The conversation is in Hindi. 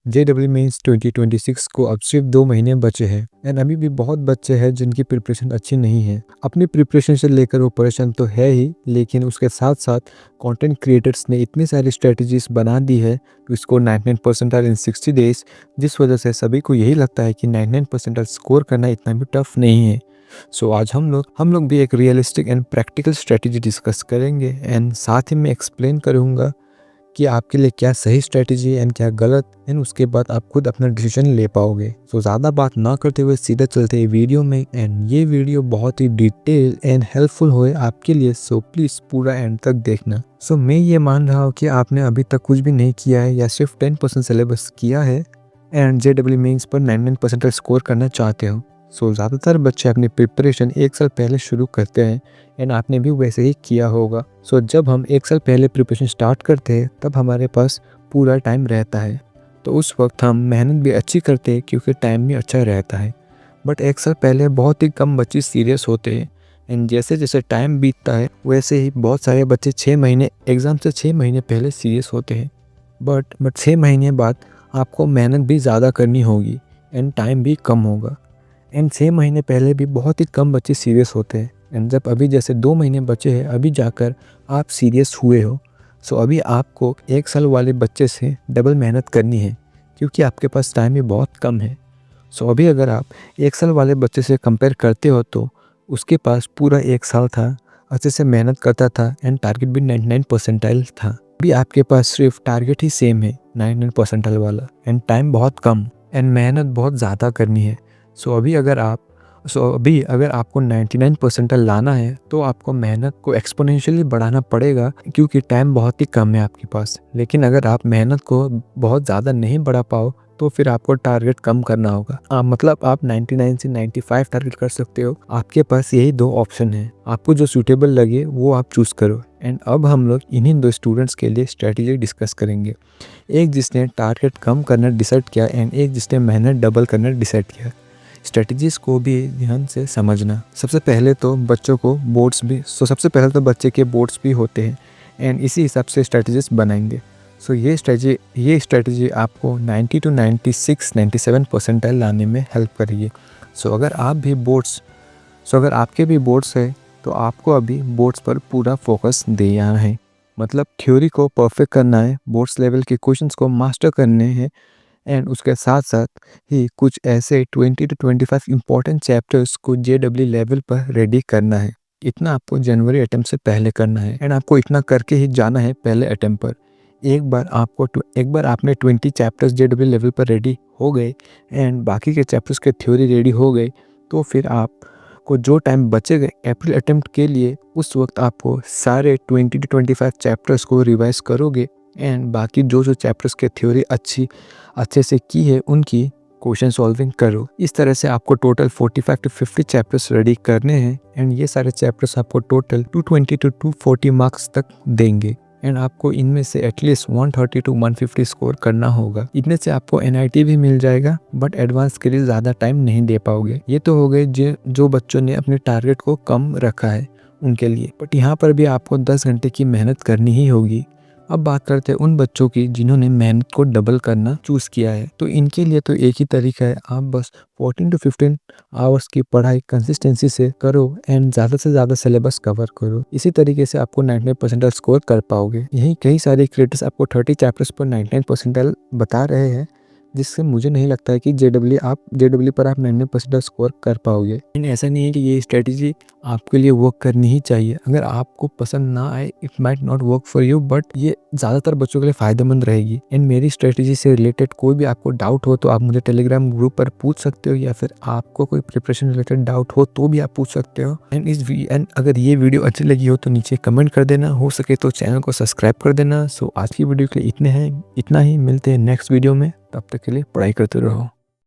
JEE मेंस 2026 को अब सिर्फ 2 महीने बचे हैं एंड अभी भी बहुत बच्चे हैं जिनकी प्रिपरेशन अच्छी नहीं है। अपनी प्रिपरेशन से लेकर वो परेशान तो है ही, लेकिन उसके साथ साथ कंटेंट क्रिएटर्स ने इतनी सारी स्ट्रेटजीज बना दी है to score 99 percentile in 60 days, जिस वजह से सभी को यही लगता है कि 99 परसेंटाइल स्कोर करना इतना भी टफ नहीं है। सो आज हम लोग भी एक realistic and practical strategy discuss करेंगे एंड साथ ही मैं एक्सप्लेन करूँगा कि आपके लिए क्या सही स्ट्रेटजी एंड क्या गलत, एंड उसके बाद आप खुद अपना डिसीजन ले पाओगे। सो ज़्यादा बात ना करते हुए सीधे चलते हैं वीडियो में, एंड ये वीडियो बहुत ही डिटेल एंड हेल्पफुल होए आपके लिए, सो प्लीज़ पूरा एंड तक देखना। सो मैं ये मान रहा हूँ कि आपने अभी तक कुछ भी नहीं किया है या सिर्फ 10% सिलेबस किया है एंड JEE मेंस पर 99% स्कोर करना चाहते हो। सो ज़्यादातर बच्चे अपनी प्रिपरेशन 1 साल पहले शुरू करते हैं एंड आपने भी वैसे ही किया होगा। सो जब हम 1 साल पहले प्रिपरेशन स्टार्ट करते हैं तब हमारे पास पूरा टाइम रहता है, तो उस वक्त हम मेहनत भी अच्छी करते हैं क्योंकि टाइम भी अच्छा रहता है। बट 1 साल पहले बहुत ही कम बच्चे सीरियस होते हैं एंड जैसे जैसे टाइम बीतता है वैसे ही बहुत सारे बच्चे 6 महीने एग्ज़ाम से 6 महीने पहले सीरियस होते हैं। बट 6 महीने बाद आपको मेहनत भी ज़्यादा करनी होगी एंड टाइम भी कम होगा। एंड 6 महीने पहले भी बहुत ही कम बच्चे सीरियस होते हैं एंड जब अभी जैसे 2 महीने बचे हैं अभी जाकर आप सीरियस हुए हो, सो अभी आपको 1 साल वाले बच्चे से डबल मेहनत करनी है क्योंकि आपके पास टाइम भी बहुत कम है। सो अभी अगर आप 1 साल वाले बच्चे से कंपेयर करते हो तो उसके पास पूरा 1 साल था, अच्छे से मेहनत करता था एंड टारगेट भी 99 परसेंटाइल था। अभी आपके पास सिर्फ टारगेट ही सेम है 99 परसेंटाइल वाला एंड टाइम बहुत कम एंड मेहनत बहुत ज़्यादा करनी है। सो अभी अगर आपको 99 परसेंटाइल लाना है तो आपको मेहनत को एक्सपोनेंशियली बढ़ाना पड़ेगा क्योंकि टाइम बहुत ही कम है आपके पास। लेकिन अगर आप मेहनत को बहुत ज़्यादा नहीं बढ़ा पाओ तो फिर आपको टारगेट कम करना होगा। मतलब आप 99 से 95 टारगेट कर सकते हो। आपके पास यही 2 ऑप्शन है, आपको जो सूटेबल लगे वो आप चूज़ करो। एंड अब हम लोग इन्हीं 2 स्टूडेंट्स के लिए स्ट्रेटजी डिस्कस करेंगे, एक जिसने टारगेट कम करना डिसाइड किया एंड एक जिसने मेहनत डबल करना डिसाइड किया। स्ट्रेटजीज़ को भी ध्यान से समझना। सबसे पहले तो बच्चे के बोर्ड्स भी होते हैं एंड इसी हिसाब से स्ट्रेटजीज बनाएंगे। सो ये स्ट्रेटजी आपको 90 to 96-97 परसेंटाइल लाने में हेल्प करेगी। सो अगर आपके भी बोर्ड्स है तो आपको अभी बोर्ड्स पर पूरा फोकस देना है, मतलब थ्योरी को परफेक्ट करना है, बोर्ड्स लेवल के क्वेश्चंस को मास्टर करने हैं एंड उसके साथ साथ ही कुछ ऐसे 20 to 25 इम्पॉर्टेंट चैप्टर्स को JEE लेवल पर रेडी करना है। इतना आपको जनवरी अटेम्प्ट से पहले करना है एंड आपको इतना करके ही जाना है पहले अटेम्प्ट पर। एक बार आपने 20 चैप्टर्स JEE लेवल पर रेडी हो गए एंड बाकी के चैप्टर्स के थ्योरी रेडी हो गए तो फिर आपको जो टाइम बचेगा अप्रैल अटेम्प्ट के लिए, उस वक्त आपको सारे 20 to 25 चैप्टर्स को रिवाइज करोगे एंड बाकी जो चैप्टर्स के थ्योरी अच्छे से की है उनकी क्वेश्चन सॉल्विंग करो। इस तरह से आपको टोटल 45 to 50 चैप्टर्स रेडी करने हैं एंड ये सारे चैप्टर्स आपको टोटल 220 to 240 मार्क्स तक देंगे एंड आपको इनमें से एटलीस्ट 130 to 150 स्कोर करना होगा। इतने से आपको NIT भी मिल जाएगा, बट एडवांस के लिए ज़्यादा टाइम नहीं दे पाओगे। ये तो हो गए जो बच्चों ने अपने टारगेट को कम रखा है उनके लिए, बट यहाँ पर भी आपको 10 घंटे की मेहनत करनी ही होगी। अब बात करते हैं उन बच्चों की जिन्होंने मेहनत को डबल करना चूज़ किया है, तो इनके लिए तो एक ही तरीका है, आप बस 14 to 15 आवर्स की पढ़ाई कंसिस्टेंसी से करो एंड ज़्यादा से ज़्यादा सिलेबस कवर करो। इसी तरीके से आपको 99 परसेंटाइल स्कोर कर पाओगे। यही कई सारे क्रिएटर्स आपको 30 चैप्टर्स पर 99 परसेंटाइल बता रहे हैं, जिससे मुझे नहीं लगता है कि JEE पर आप 99 परसेंटाइल स्कोर कर पाओगे। लेकिन ऐसा नहीं है कि ये स्ट्रेटजी आपके लिए वर्क करनी ही चाहिए। अगर आपको पसंद ना आए, it might not work for you, but ये ज़्यादातर बच्चों के लिए फ़ायदेमंद रहेगी। एंड मेरी स्ट्रेटजी से रिलेटेड कोई भी आपको डाउट हो तो आप मुझे टेलीग्राम ग्रुप पर पूछ सकते हो, या फिर आपको कोई प्रिपरेशन रिलेटेड डाउट हो तो भी आप पूछ सकते हो। एंड अगर ये वीडियो अच्छी लगी हो तो नीचे कमेंट कर देना, हो सके तो चैनल को सब्सक्राइब कर देना। सो आज की वीडियो के लिए इतना ही। मिलते हैं नेक्स्ट वीडियो में, तब तक के लिए पढ़ाई करते रहो।